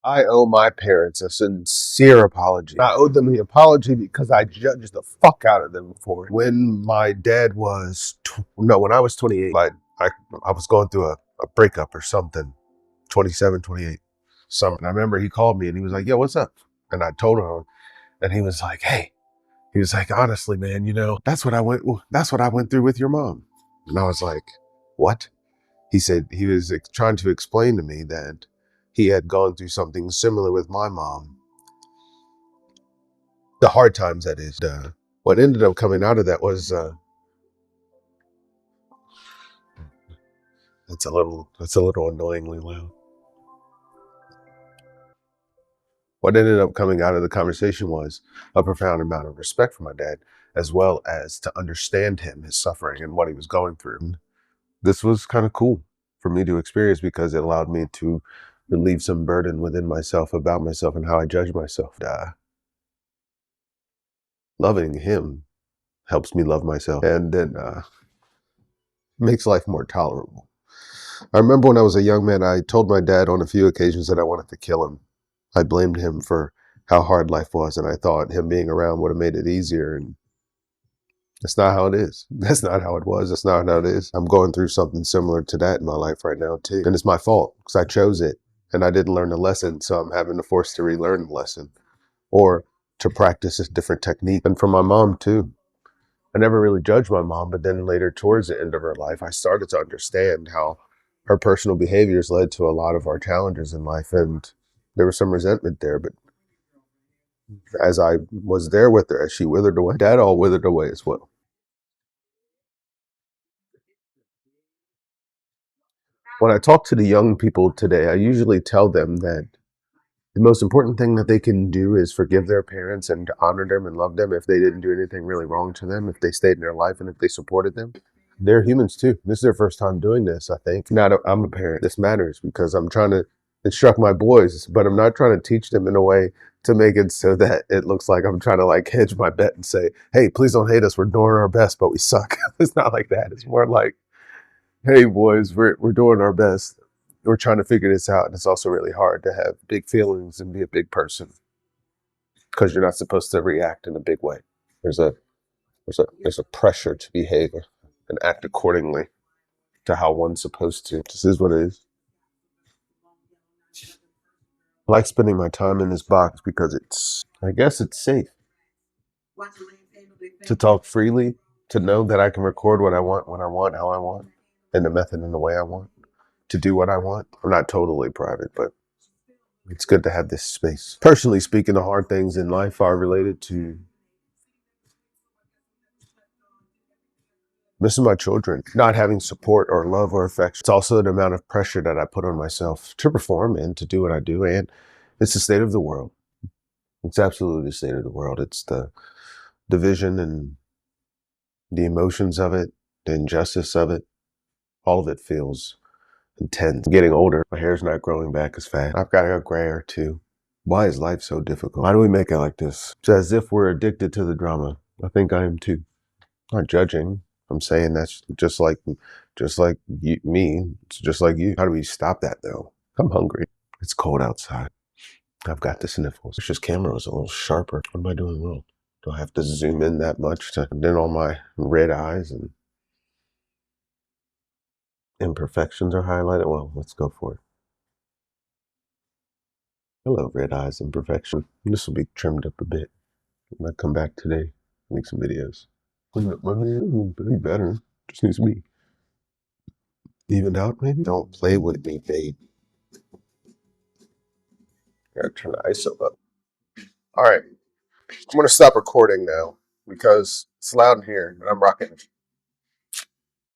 I owe my parents a sincere apology. I owed them the apology because I judged the fuck out of them for it. When my dad was, when I was 28, I was going through a breakup or something, 27, 28, something. And I remember he called me and he was like, yo, what's up? And I told him, and he was like, hey, he was like, honestly, man, that's what I went through with your mom. And I was like, what? He said he was trying to explain to me that he had gone through something similar with my mom. The hard times, that is. What ended up coming out of that was, that's a little annoyingly loud. What ended up coming out of the conversation was a profound amount of respect for my dad, as well as to understand him, his suffering, and what he was going through. This was kind of cool for me to experience because it allowed me to relieve some burden within myself about myself and how I judge myself. Loving him helps me love myself, and then makes life more tolerable. I remember when I was a young man, I told my dad on a few occasions that I wanted to kill him. I blamed him for how hard life was, and I thought him being around would have made it easier, and that's not how it is. That's not how it was. That's not how it is. I'm going through something similar to that in my life right now, too. And it's my fault because I chose it, and I didn't learn the lesson, so I'm having to force to relearn the lesson or to practice a different technique. And for my mom, too. I never really judged my mom, but then later towards the end of her life, I started to understand how her personal behaviors led to a lot of our challenges in life. And there was some resentment there, but as I was there with her, as she withered away, Dad all withered away as well. When I talk to the young people today, I usually tell them that the most important thing that they can do is forgive their parents and honor them and love them if they didn't do anything really wrong to them, if they stayed in their life and if they supported them. They're humans too. This is their first time doing this, I think. Now that I'm a parent, this matters because I'm trying to instruct my boys, but I'm not trying to teach them in a way to make it so that it looks like I'm trying to like hedge my bet and say, hey, please don't hate us. We're doing our best, but we suck. It's not like that. It's more like, hey, boys, we're doing our best. We're trying to figure this out. And it's also really hard to have big feelings and be a big person because you're not supposed to react in a big way. There's a pressure to behave and act accordingly to how one's supposed to. This is what it is. I like spending my time in this box because I guess it's safe to talk freely, to know that I can record what I want, when I want, how I want, in the method and the way I want, to do what I want. I'm not totally private, but it's good to have this space. Personally speaking, the hard things in life are related to missing my children, not having support or love or affection. It's also the amount of pressure that I put on myself to perform and to do what I do. And it's the state of the world. It's absolutely the state of the world. It's the division and the emotions of it, the injustice of it. All of it feels intense. I'm getting older. My hair's not growing back as fast. I've got a gray hair too. Why is life so difficult? Why do we make it like this? It's as if we're addicted to the drama. I think I am too. I'm not judging. I'm saying that's just like me. It's just like you. How do we stop that though? I'm hungry. It's cold outside. I've got the sniffles. It's just camera was a little sharper. What am I doing wrong? Do I have to zoom in that much to then all my red eyes and imperfections are highlighted? Well, let's go for it. Hello, red eyes imperfection. This will be trimmed up a bit. I might come back today, make some videos. Clean up my hair, be better. Just needs to be evened out, maybe? Don't play with me, babe. Gotta turn the ISO up. All right, I'm gonna stop recording now because it's loud in here and I'm rocking